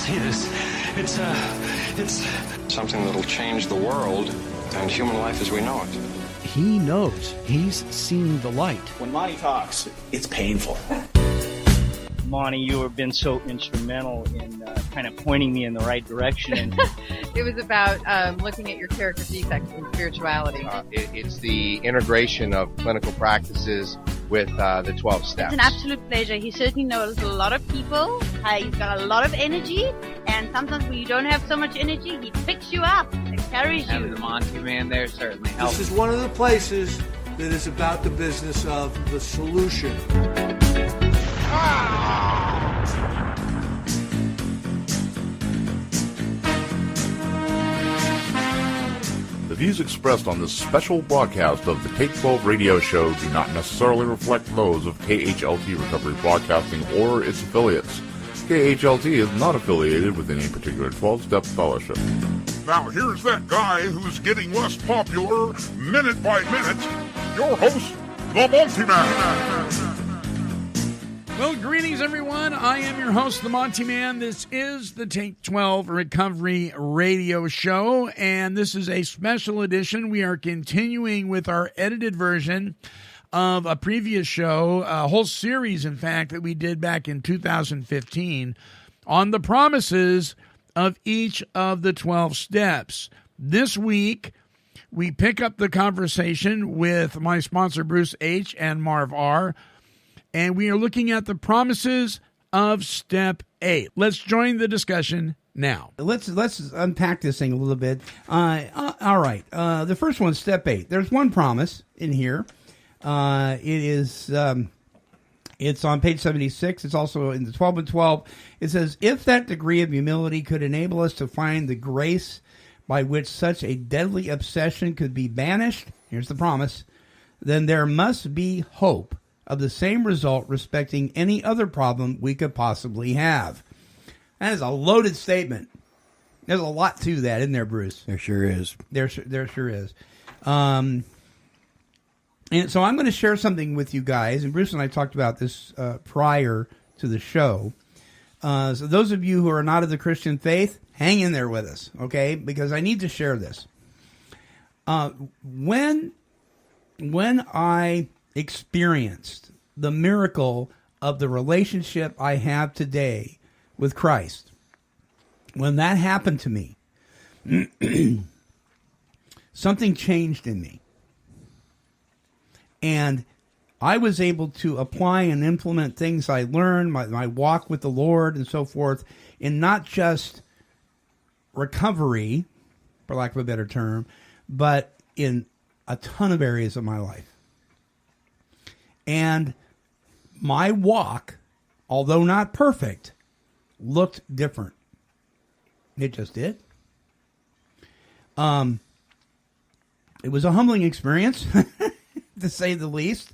see this. It's something that'll change the world and human life as we know it. He knows. He's seen the light. When Monty talks, it's painful. Monty, you have been so instrumental in kind of pointing me in the right direction. It was about looking at your character defects in spirituality. It's the integration of clinical practices with the 12 steps. It's an absolute pleasure. He certainly knows a lot of people. He's got a lot of energy, and sometimes when you don't have so much energy, he picks you up and carries you. Having the Monty Man there certainly helps. This is one of the places that is about the business of the solution. The views expressed on this special broadcast of the Take 12 radio show do not necessarily reflect those of KHLT Recovery Broadcasting or its affiliates. KHLT is not affiliated with any particular 12-step fellowship. Now here's that guy who's getting less popular minute by minute, your host, the Monty Man. Well, greetings, everyone. I am your host, the Monty Man. This is the Take 12 Recovery Radio Show, and this is a special edition. We are continuing with our edited version of a previous show, a whole series, in fact, that we did back in 2015 on the promises of each of the 12 steps. This week, we pick up the conversation with my sponsor, Bruce H. and Marv R., and we are looking at the promises of Step 8. Let's join the discussion now. Let's unpack this thing a little bit. All right. The first one, Step 8. There's one promise in here. It's on page 76. It's also in the 12 and 12. It says, if that degree of humility could enable us to find the grace by which such a deadly obsession could be banished, here's the promise, then there must be hope of the same result respecting any other problem we could possibly have. That is a loaded statement. There's a lot to that, isn't there, Bruce? There sure is. There sure is. And so I'm going to share something with you guys, and Bruce and I talked about this prior to the show. So those of you who are not of the Christian faith, hang in there with us, okay? Because I need to share this. When I experienced the miracle of the relationship I have today with Christ, when that happened to me, something changed in me. And I was able to apply and implement things I learned, my walk with the Lord and so forth, in not just recovery, for lack of a better term, but in a ton of areas of my life. And my walk, although not perfect, looked different. It just did. It was a humbling experience, to say the least.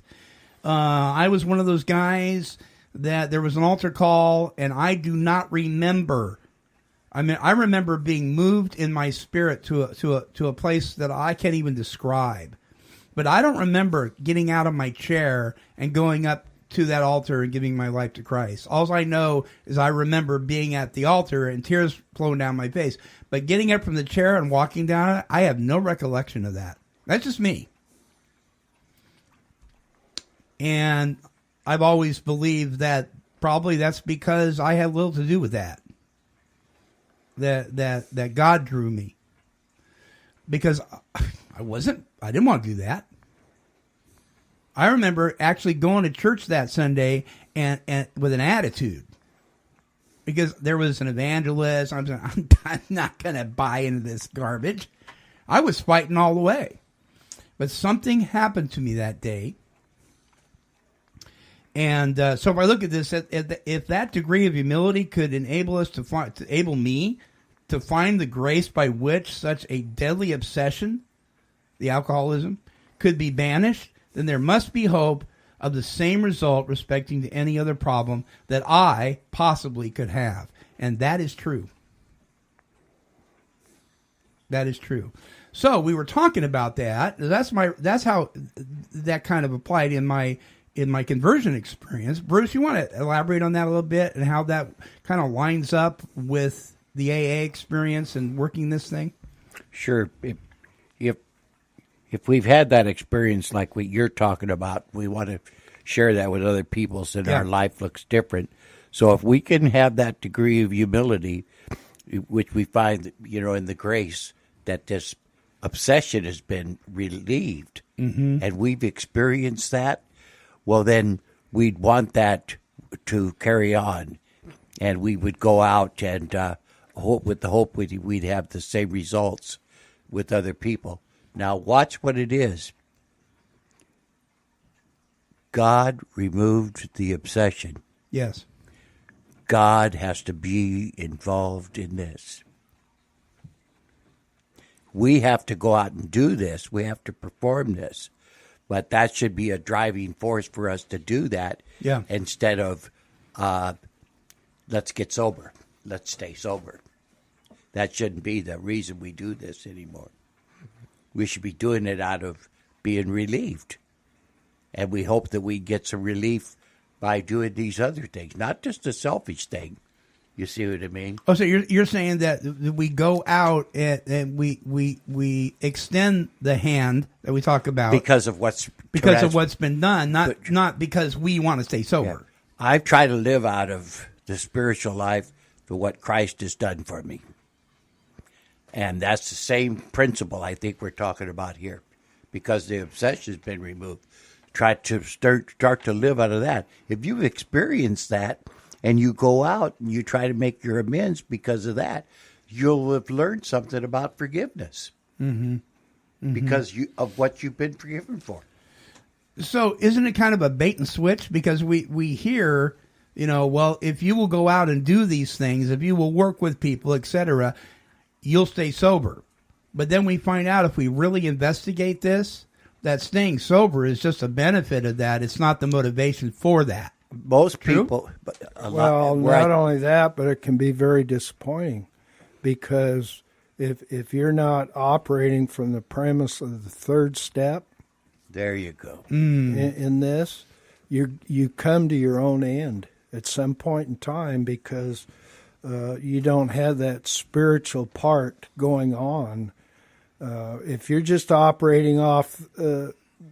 I was one of those guys that there was an altar call, and I do not remember. I mean, I remember being moved in my spirit to a place that I can't even describe. But I don't remember getting out of my chair and going up to that altar and giving my life to Christ. All I know is I remember being at the altar and tears flowing down my face. But getting up from the chair and walking down it, I have no recollection of that. That's just me. And I've always believed that probably that's because I had little to do with that. That God drew me. Because I didn't want to do that. I remember actually going to church that Sunday and with an attitude. Because there was an evangelist. I'm not going to buy into this garbage. I was fighting all the way. But something happened to me that day. And so if I look at this, if that degree of humility could enable us to enable me to find the grace by which such a deadly obsession, the alcoholism, could be banished, then there must be hope of the same result respecting to any other problem that I possibly could have. And that is true. That is true. So we were talking about that. That's how that kind of applied in my in my conversion experience. Bruce, you want to elaborate on that a little bit and how that kind of lines up with the AA experience and working this thing? Sure. If we've had that experience like what you're talking about, we want to share that with other people so that our life looks different. So if we can have that degree of humility, which we find, in the grace, that this obsession has been relieved, and we've experienced that, well, then we'd want that to carry on, and we would go out and hope we'd have the same results with other people. Now, watch what it is. God removed the obsession. Yes. God has to be involved in this. We have to go out and do this. We have to perform this. But that should be a driving force for us to do that instead of let's get sober. Let's stay sober. That shouldn't be the reason we do this anymore. We should be doing it out of being relieved. And we hope that we get some relief by doing these other things, not just a selfish thing. You see what I mean? Oh, so you're saying that we go out and we extend the hand that we talk about because of what's been done, not because we want to stay sober. Yeah. I've tried to live out of the spiritual life for what Christ has done for me. And that's the same principle I think we're talking about here, because the obsession has been removed. Try to start to live out of that. If you've experienced that and you go out and you try to make your amends because of that, you'll have learned something about forgiveness because of what you've been forgiven for. So isn't it kind of a bait and switch? Because we hear, well, if you will go out and do these things, if you will work with people, etc., you'll stay sober. But then we find out if we really investigate this, that staying sober is just a benefit of that. It's not the motivation for that. Most people, not only that, but it can be very disappointing because if you're not operating from the premise of the third step, there you go. In this, you come to your own end at some point in time because you don't have that spiritual part going on. If you're just operating off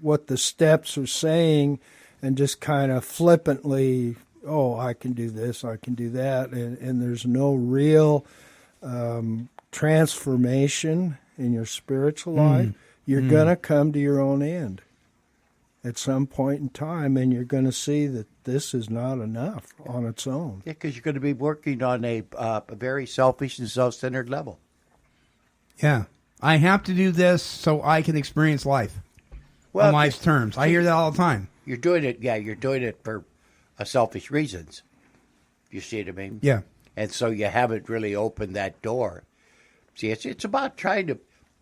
what the steps are saying and just kind of flippantly, I can do this, I can do that, and there's no real transformation in your spiritual life, you're going to come to your own end at some point in time, and you're going to see that this is not enough on its own. Yeah, because you're going to be working on a very selfish and self-centered level. Yeah. I have to do this so I can experience life on life's terms. I hear that all the time. You're doing it, you're doing it for selfish reasons. You see what I mean? Yeah. And so you haven't really opened that door. See, it's about trying to...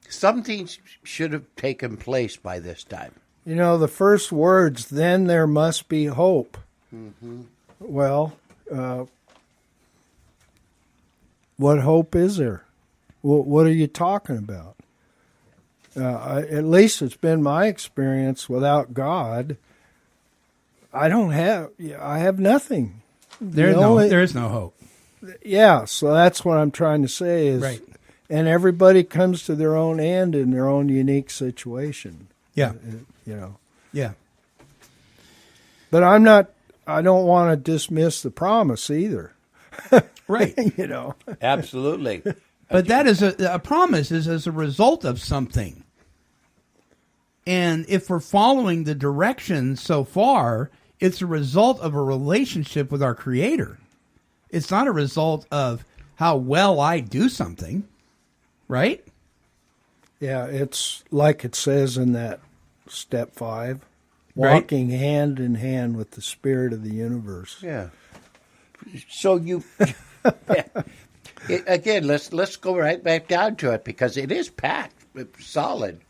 Some things should have taken place by this time. The first words, then there must be hope. Well, what hope is there? What are you talking about? At least it's been my experience without God. I have nothing. There is no hope. Yeah, so that's what I'm trying to say is, right. And everybody comes to their own end in their own unique situation. Yeah. Yeah. But I don't want to dismiss the promise either. Right. Absolutely. But that is a promise is as a result of something. And if we're following the directions so far, it's a result of a relationship with our Creator. It's not a result of how well I do something, right? Yeah, it's like it says in that step 5, walking hand in hand with the Spirit of the universe. Yeah. So you... Again, let's go right back down to it because it is packed, solid.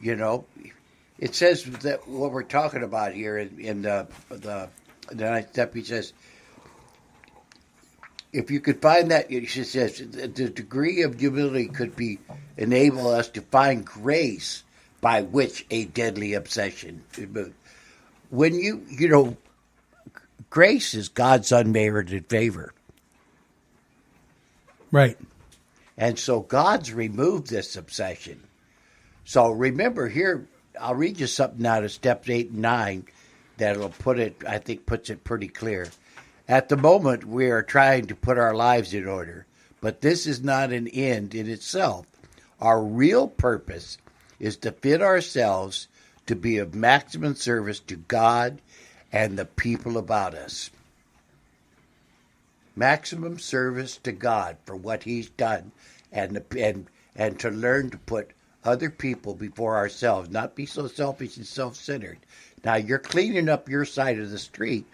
It says that what we're talking about here in the ninth step. He says, if you could find that, he says the degree of humility could enable us to find grace by which a deadly obsession is moved. when grace is God's unmerited favor. Right. And so God's removed this obsession. So remember here, I'll read you something out of steps 8 and 9 that'll puts it pretty clear. At the moment, we are trying to put our lives in order, but this is not an end in itself. Our real purpose is to fit ourselves to be of maximum service to God and the people about us. Maximum service to God for what He's done, and to learn to put other people before ourselves, not be so selfish and self-centered. Now, you're cleaning up your side of the street,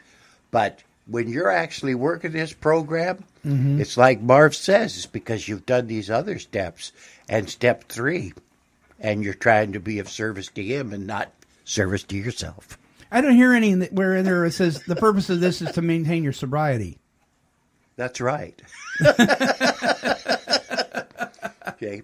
but when you're actually working this program, it's like Marv says, it's because you've done these other steps, and step 3, and you're trying to be of service to Him and not service to yourself. I don't hear anywhere in there it says the purpose of this is to maintain your sobriety. That's right. Okay.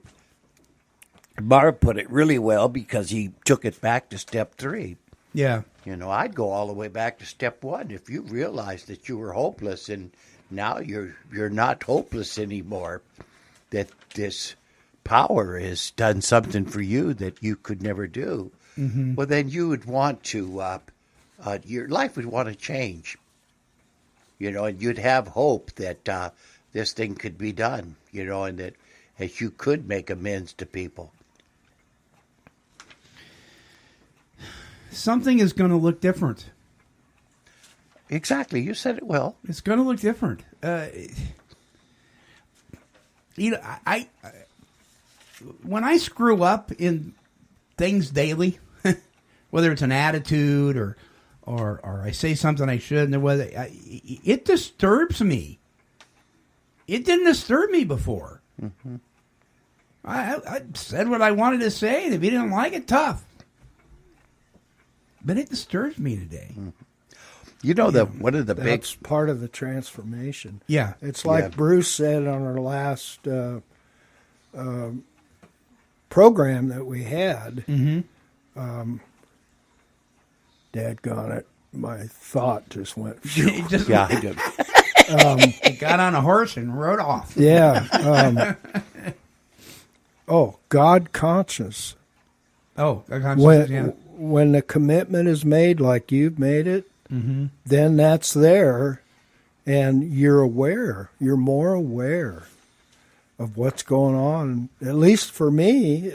Marv put it really well because he took it back to step 3. Yeah. I'd go all the way back to step 1. If you realized that you were hopeless and now you're not hopeless anymore, that this power has done something for you that you could never do, well, then you would want to, your life would want to change. And you'd have hope that this thing could be done, and that you could make amends to people. Something is going to look different. Exactly. You said it well. It's going to look different. When I screw up in things daily, whether it's an attitude or I say something I shouldn't, or whether it disturbs me. It didn't disturb me before. I said what I wanted to say, and if you didn't like it, tough. But it disturbs me today. One of the that's part of the transformation. Yeah, it's like Bruce said on our last program that we had. Daggone it, my thought just went. He did. He got on a horse and rode off. Yeah. God conscious. Oh, God conscious. When the commitment is made, like you've made it, then that's there, and you're aware. You're more aware of what's going on. At least for me,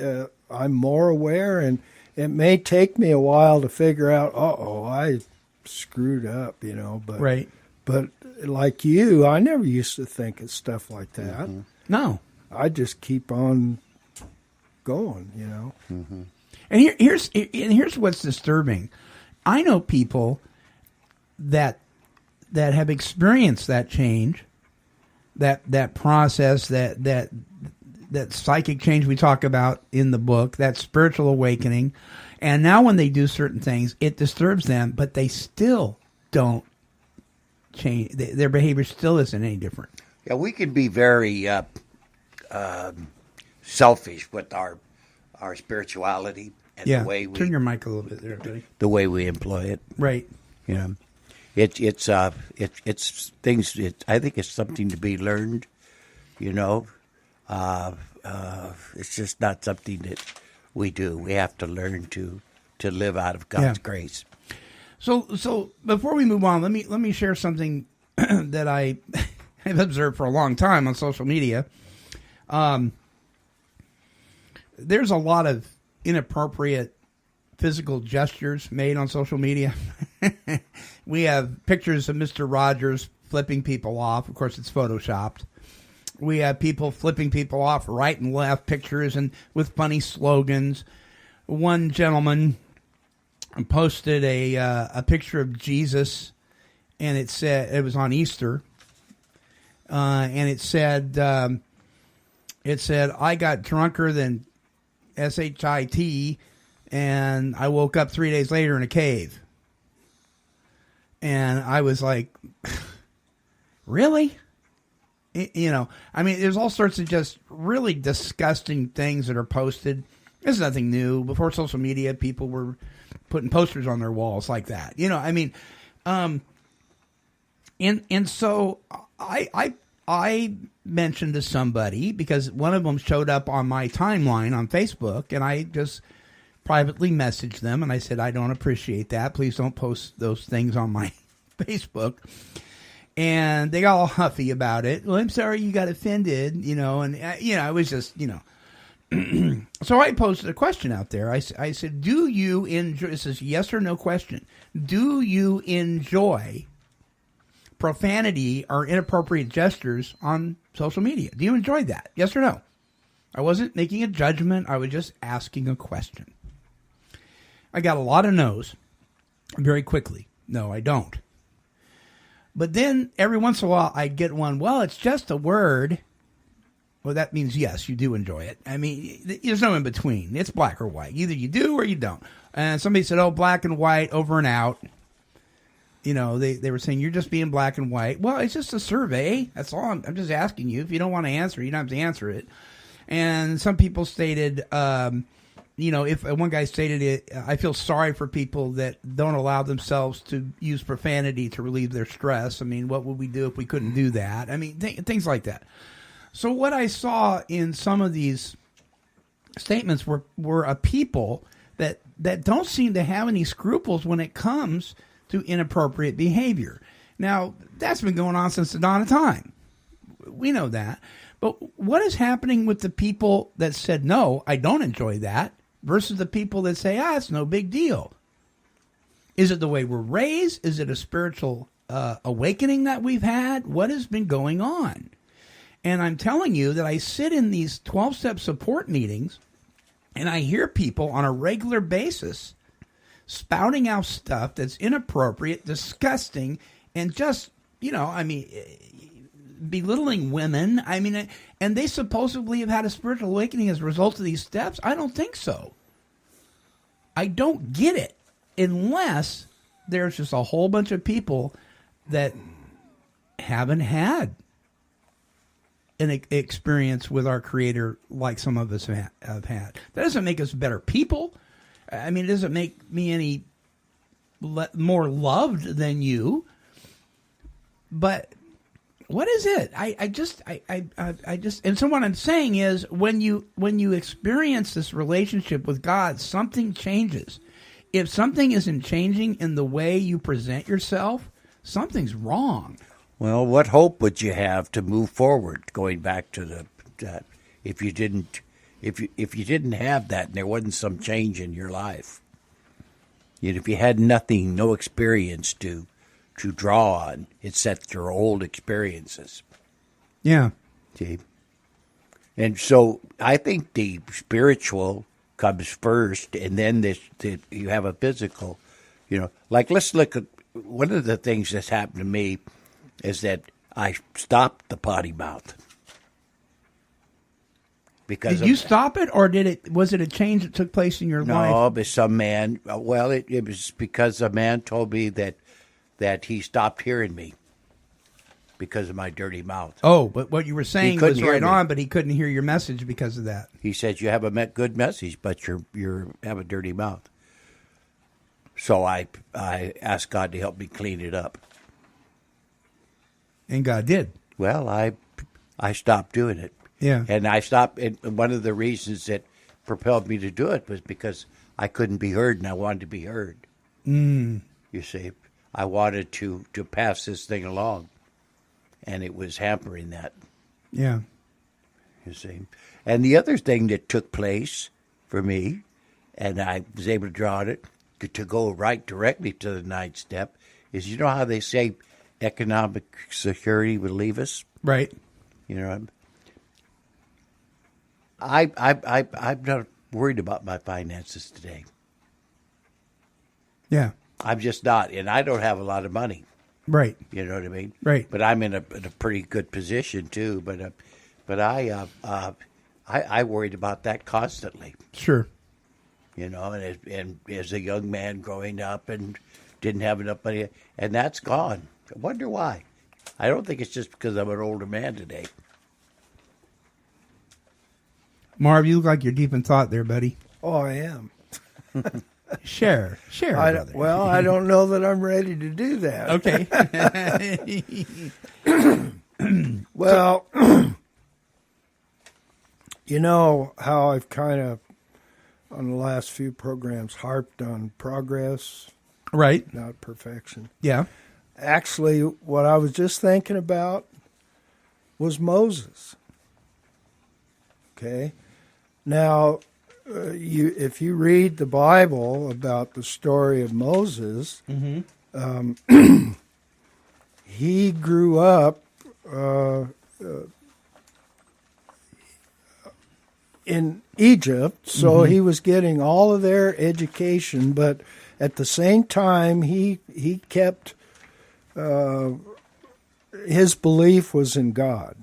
I'm more aware, and it may take me a while to figure out, I screwed up, but right. But like you, I never used to think of stuff like that. No. I just keep on going, And here's what's disturbing. I know people that have experienced that change, that process, that psychic change we talk about in the book, that spiritual awakening, and now when they do certain things, it disturbs them, but they still don't change. Their behavior still isn't any different. Yeah, we can be very selfish with our spirituality and the way we turn your mic a little bit there, buddy. The way we employ it, right? It's things. I think it's something to be learned. It's just not something that we do. We have to learn to live out of God's grace. So before we move on, let me share something that I have observed for a long time on social media. There's a lot of inappropriate physical gestures made on social media. We have pictures of Mr. Rogers flipping people off. Of course, it's photoshopped. We have people flipping people off right and left, pictures and with funny slogans. One gentleman posted a picture of Jesus, and it said it was on Easter, and it said I got drunker than SHIT, and I woke up 3 days later in a cave. And I was like, really? There's all sorts of just really disgusting things that are posted It's nothing new. Before social media, people were putting posters on their walls like that. You know, I mean, and so I mentioned to somebody, because one of them showed up on my timeline on Facebook, and I just privately messaged them, and I said, I don't appreciate that. Please don't post those things on my Facebook. And they got all huffy about it. Well, I'm sorry you got offended, you know, and, you know, it was just, you know. So I posted a question out there. I said, do you enjoy, this is yes or no question, do you enjoy profanity or inappropriate gestures on social media? Do you enjoy that? Yes or no? I wasn't making a judgment. I was just asking a question. I got a lot of no's very quickly. No, I don't. But then every once in a while I'd get one, well, it's just a word. Well, that means yes, you do enjoy it. I mean, there's no in between. It's black or white. Either you do or you don't. And somebody said, oh, black and white, over and out. You know, they were saying, you're just being black and white. Well, it's just a survey. That's all. I'm just asking you. If you don't want to answer, you don't have to answer it. And some people stated, you know, if one guy stated it, I feel sorry for people that don't allow themselves to use profanity to relieve their stress. I mean, what would we do if we couldn't do that? I mean, things like that. So what I saw in some of these statements were a people that don't seem to have any scruples when it comes to inappropriate behavior. Now, that's been going on since the dawn of time. We know that. But what is happening with the people that said, no, I don't enjoy that, versus the people that say, it's no big deal? Is it the way we're raised? Is it a spiritual awakening that we've had? What has been going on? And I'm telling you that I sit in these 12-step support meetings, and I hear people on a regular basis spouting out stuff that's inappropriate, disgusting, and just, you know, I mean, belittling women. I mean, and they supposedly have had a spiritual awakening as a result of these steps. I don't think so. I don't get it unless there's just a whole bunch of people that haven't had an experience with our Creator like some of us have had. That doesn't make us better people. I mean, it doesn't make me any more loved than you. But what is it? I just, and so what I'm saying is, when you experience this relationship with God, something changes. If something isn't changing in the way you present yourself, something's wrong. Well, what hope would you have to move forward? Going back to that, if you didn't have that, and there wasn't some change in your life, if you had nothing, no experience to draw on, it's at your old experiences. Yeah. See? And so I think the spiritual comes first, and then you have a physical. You know, like, let's look at one of the things that's happened to me is that I stopped the potty mouth. Because did you stop it, or was it a change that took place in your life? No, but some man. Well, it was because a man told me that he stopped hearing me because of my dirty mouth. Oh, but what you were saying was right on, but he couldn't hear your message because of that. He said, you have a good message, but you have a dirty mouth. So I asked God to help me clean it up. And God did. Well, I stopped doing it. Yeah. And I stopped, and one of the reasons that propelled me to do it was because I couldn't be heard, and I wanted to be heard. Mm. You see, I wanted to pass this thing along, and it was hampering that. Yeah. You see. And the other thing that took place for me, and I was able to draw on it, to go right directly to the ninth step, is, you know how they say economic security will leave us? Right. You know, I'm not worried about my finances today. Yeah. I'm just not, and I don't have a lot of money. Right. You know what I mean? Right. But I'm in a pretty good position too. But I worried about that constantly. Sure. You know, and as a young man growing up and didn't have enough money, and that's gone. I wonder why. I don't think it's just because I'm an older man today. Marv, you look like you're deep in thought there, buddy. Oh, I am. Share. Brother. Well, I don't know that I'm ready to do that. Okay. Well, you know how I've kind of, on the last few programs, harped on progress, right? Not perfection. Yeah. Actually, what I was just thinking about was Moses. Okay. Now, if you read the Bible about the story of Moses, he grew up in Egypt, so he was getting all of their education, but at the same time, he kept his belief was in God,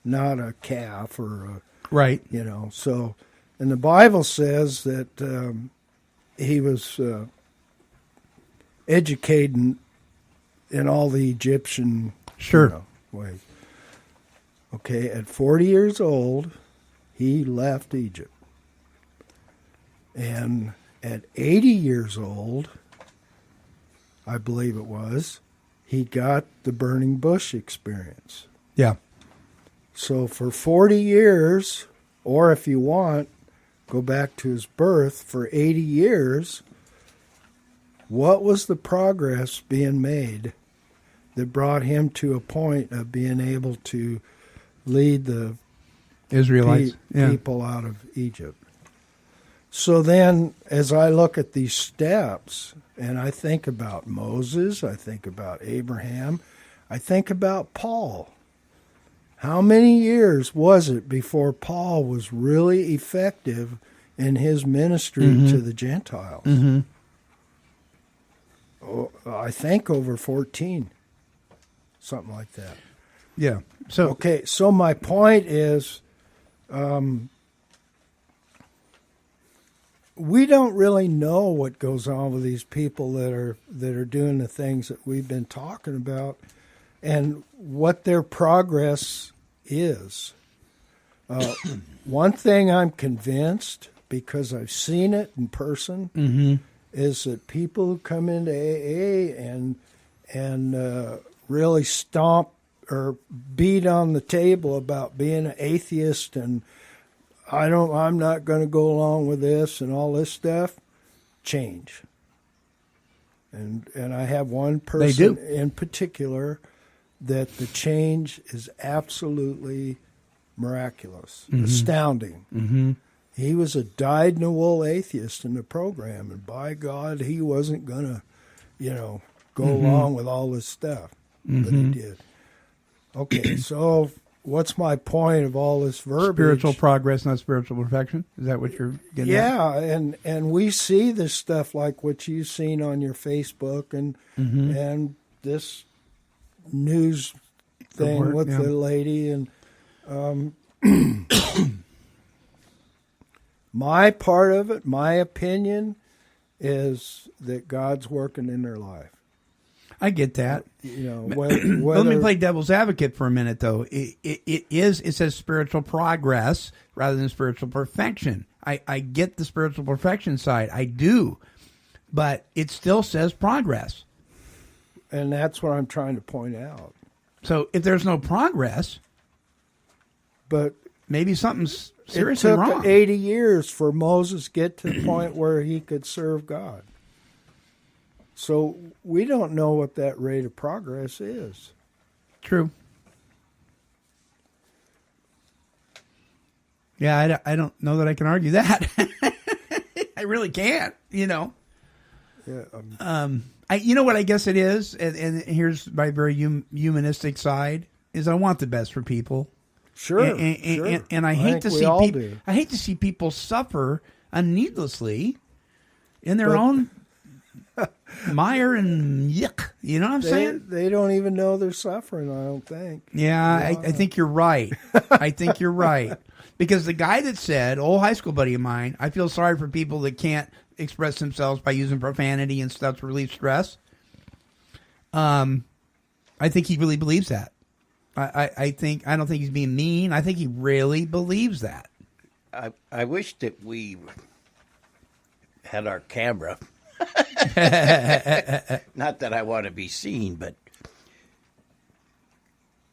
not a calf or a, right. You know, so. And the Bible says that he was educated in all the Egyptian ways. Okay, at 40 years old, he left Egypt. And at 80 years old, I believe it was, he got the burning bush experience. Yeah. So for 40 years, or if you want, go back to his birth, for 80 years, what was the progress being made that brought him to a point of being able to lead the Israelites people out of Egypt? So then, as I look at these steps, and I think about Moses, I think about Abraham, I think about Paul. How many years was it before Paul was really effective in his ministry to the Gentiles? Oh, I think over 14, something like that. Yeah. So okay. So my point is, we don't really know what goes on with these people that are doing the things that we've been talking about, and what their progress is. One thing I'm convinced, because I've seen it in person, is that people who come into AA and really stomp or beat on the table about being an atheist and I'm not going to go along with this and all this stuff, change. And I have one person in particular that the change is absolutely miraculous, astounding. He was a dyed-in-the-wool atheist in the program, and by God, he wasn't going to, go along with all this stuff, but he did. Okay, so what's my point of all this verbiage? Spiritual progress, not spiritual perfection. Is that what you're getting at? Yeah, and we see this stuff like what you've seen on your Facebook and this news thing with the lady, and my part of it, my opinion, is that God's working in their life. I get that. Whether, let me play devil's advocate for a minute, though. It says spiritual progress rather than spiritual perfection. I get the spiritual perfection side. I do. But it still says progress. And that's what I'm trying to point out. So if there's no progress, but maybe something's seriously wrong. It took 80 years for Moses to get to the point where he could serve God. So we don't know what that rate of progress is. True. Yeah, I don't know that I can argue that. I really can't, Yeah. You know what I guess it is, and here's my very humanistic side, is I want the best for people. Sure, and I hate to see people. I hate to see people suffer needlessly in their own mire and yuck. You know what I'm saying? They don't even know they're suffering, I don't think. Yeah, I think you're right. I think you're right. Because the guy that said, old high school buddy of mine, I feel sorry for people that can't express themselves by using profanity and stuff to relieve stress. I think he really believes that. I don't think he's being mean. I think he really believes that. I wish that we had our camera. Not that I want to be seen, but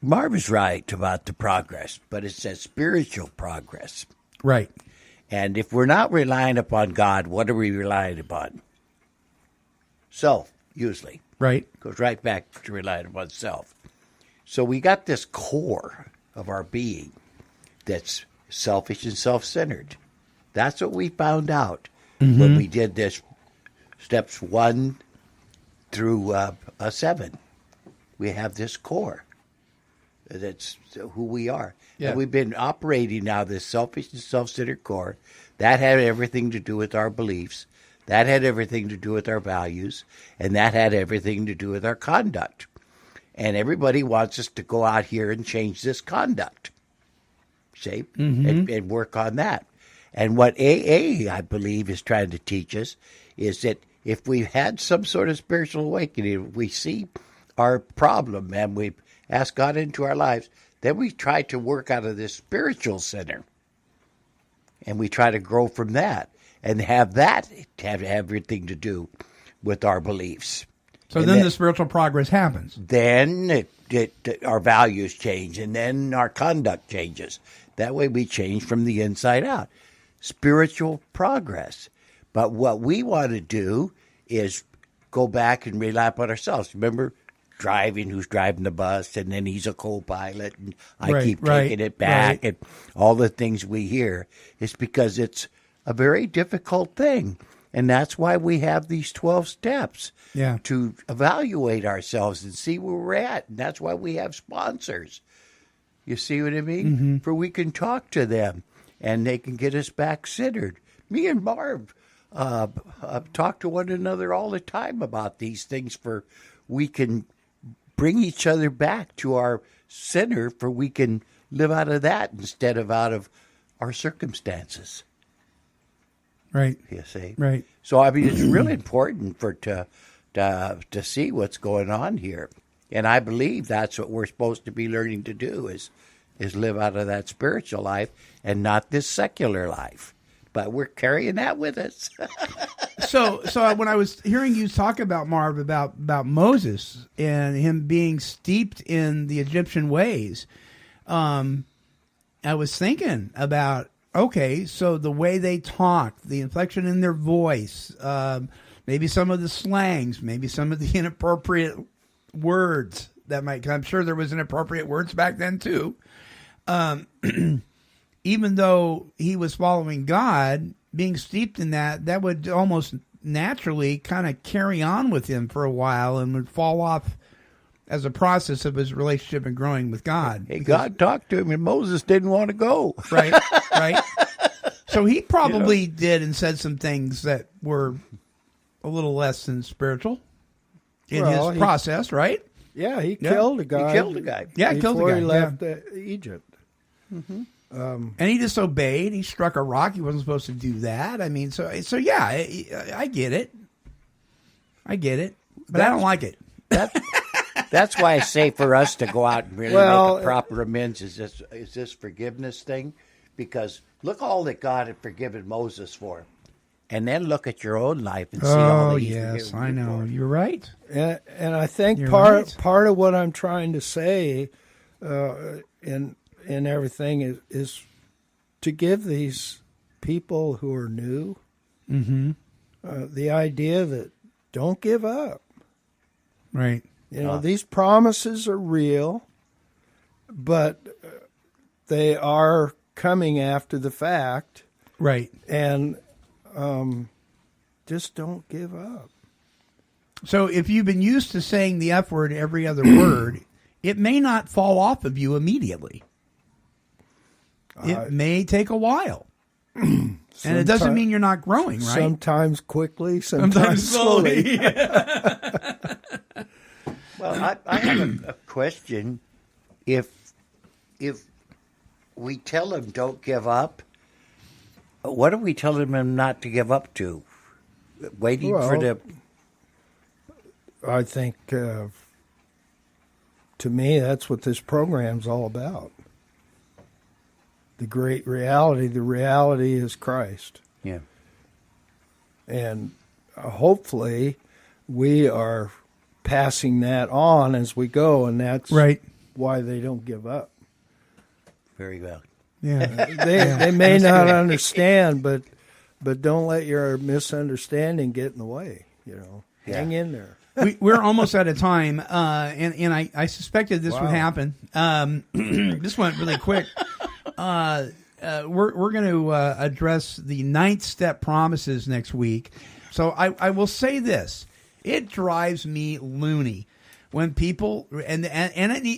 Marv is right about the progress, but it's a spiritual progress. Right. And if we're not relying upon God, what are we relying upon? Self, usually. Right. Goes right back to relying upon self. So we got this core of our being that's selfish and self-centered. That's what we found out when we did this steps 1 through 7. We have this core. That's who we are. Yeah. And we've been operating now this selfish and self-centered core. That had everything to do with our beliefs. That had everything to do with our values. And that had everything to do with our conduct. And everybody wants us to go out here and change this conduct. See? And work on that. And what AA, I believe, is trying to teach us is that if we've had some sort of spiritual awakening, we see our problem and we ask God into our lives, then we try to work out of this spiritual center. And we try to grow from that and have that have everything to do with our beliefs. So then the spiritual progress happens. Then our values change and then our conduct changes. That way we change from the inside out. Spiritual progress. But what we want to do is go back and rely upon ourselves. Remember who's driving the bus, and then he's a co-pilot, and I keep taking it back, and all the things we hear. It's because it's a very difficult thing. And that's why we have these 12 steps to evaluate ourselves and see where we're at. And that's why we have sponsors. You see what I mean? For we can talk to them, and they can get us back centered. Me and Marv talk to one another all the time about these things, for we can bring each other back to our center, for we can live out of that instead of out of our circumstances. Right. You see? Right. So, I mean, it's really important to see what's going on here. And I believe that's what we're supposed to be learning to do is live out of that spiritual life and not this secular life. But we're carrying that with us. So when I was hearing you talk about, Marv, about Moses and him being steeped in the Egyptian ways, I was thinking about, okay, so the way they talk, the inflection in their voice, maybe some of the slangs, maybe some of the inappropriate words that might come. I'm sure there was inappropriate words back then too. Even though he was following God, being steeped in that would almost naturally kind of carry on with him for a while and would fall off as a process of his relationship and growing with God. Hey, God talked to him, and Moses didn't want to go. Right. So he probably did and said some things that were a little less than spiritual in his process, right? Yeah, he killed a guy. He killed a guy. Yeah, killed a guy. Before he left Egypt. And he disobeyed. He struck a rock. He wasn't supposed to do that. I mean, so yeah, I get it. But I don't like it. That's why I say for us to go out and really make a proper amends is this forgiveness thing. Because look all that God had forgiven Moses for. And then look at your own life and see all that he's forgiven I know. you for. You're right. And I think You're part of what I'm trying to say in everything is to give these people who are new the idea that don't give up. Right. You know, these promises are real, but they are coming after the fact. Right. And just don't give up. So if you've been used to saying the F word every other word, it may not fall off of you immediately. It may take a while. And it doesn't mean you're not growing, right? Sometimes quickly, sometimes slowly. Well, I have a question. If we tell them don't give up, what are we telling them not to give up to? Waiting for the... I think, to me, that's what this program's all about. The great reality. The reality is Christ. Yeah. and hopefully we are passing that on as we go, and that's right. why they don't give up. Very well. Yeah, they may not understand, but don't let your misunderstanding get in the way. Hang in there. We're almost out of time, and I suspected this would happen. This went really quick. We're going to address the 9th step promises next week. So I will say this: it drives me loony when people and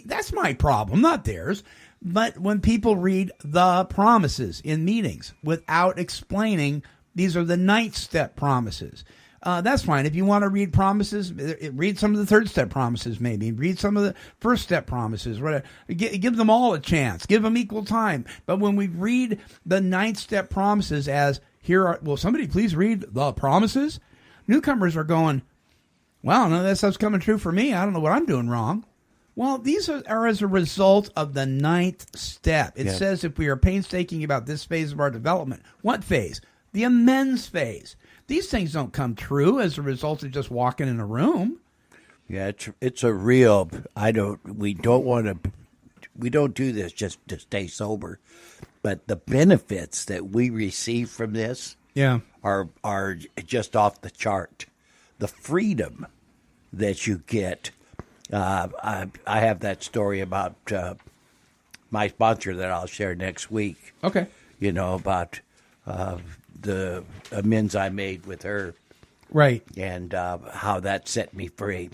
that's my problem, not theirs. But when people read the promises in meetings without explaining these are the 9th step promises. That's fine. If you want to read promises, read some of the 3rd step promises, maybe. Read some of the 1st step promises. Whatever. Give them all a chance. Give them equal time. But when we read the 9th step promises as, will somebody please read the promises? Newcomers are going, well, no, that stuff's coming true for me. I don't know what I'm doing wrong. Well, these are as a result of the 9th step. It says if we are painstaking about this phase of our development. What phase? The amends phase. These things don't come true as a result of just walking in a room. Yeah, it's a real. We don't do this just to stay sober, but the benefits that we receive from this, are just off the chart. The freedom that you get. I have that story about my sponsor that I'll share next week. Okay. About the amends I made with her. Right. And how that set me free.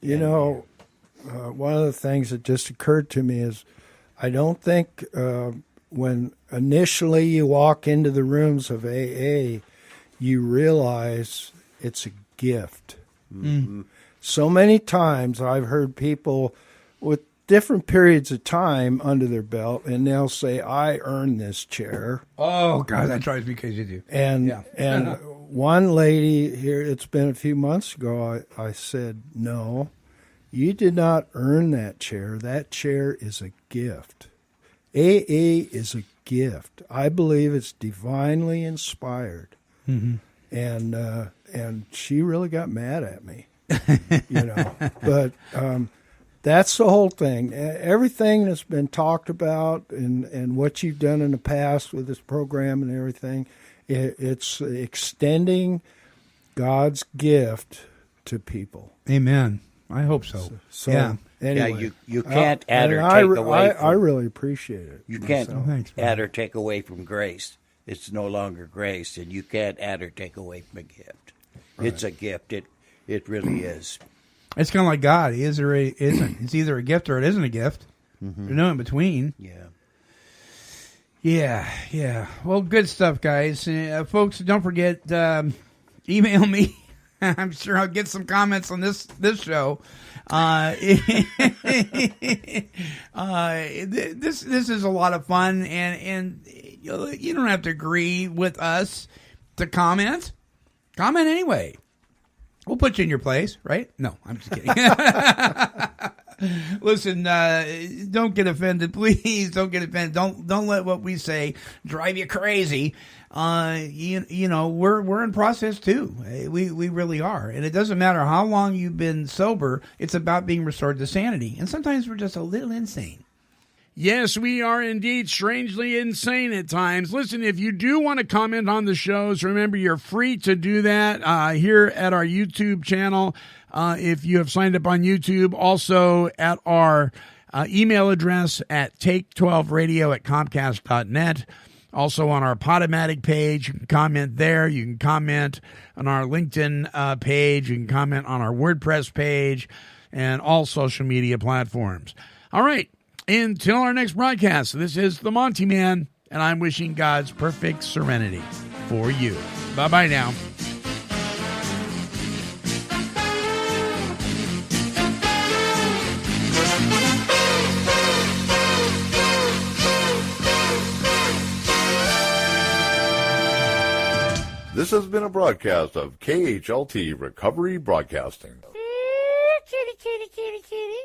One of the things that just occurred to me is I don't think when initially you walk into the rooms of AA, you realize it's a gift. Mm-hmm. So many times I've heard people with different periods of time under their belt, and they'll say, I earned this chair. Oh, God, that drives me crazy, too. And one lady here, it's been a few months ago, I said, no, you did not earn that chair. That chair is a gift. AA is a gift. I believe it's divinely inspired. Mm-hmm. And she really got mad at me. But that's the whole thing. Everything that's been talked about and what you've done in the past with this program and everything, it's extending God's gift to people. Amen. I hope so. So anyway, you can't add or take away. I really appreciate it. You can't add or take away from grace. It's no longer grace, and you can't add or take away from a gift. Right. It's a gift. It really is. It's kind of like God. He is or he isn't. It's either a gift or it isn't a gift. Mm-hmm. There's no in between. Yeah. Well, good stuff, guys. Folks, don't forget, email me. I'm sure I'll get some comments on this show. This is a lot of fun, and you don't have to agree with us to comment. Comment anyway. We'll put you in your place, right? No, I'm just kidding. Listen, don't get offended, please. Don't get offended. Don't let what we say drive you crazy. We're in process too. We really are, and it doesn't matter how long you've been sober. It's about being restored to sanity, and sometimes we're just a little insane. Yes, we are indeed strangely insane at times. Listen, if you do want to comment on the shows, remember you're free to do that here at our YouTube channel. If you have signed up on YouTube, also at our email address at take12radio@comcast.net. Also on our Podomatic page, you can comment there. You can comment on our LinkedIn page. You can comment on our WordPress page and all social media platforms. All right. Until our next broadcast, this is the Monty Man, and I'm wishing God's perfect serenity for you. Bye-bye now. This has been a broadcast of KHLT Recovery Broadcasting. Kitty, kitty, kitty, kitty.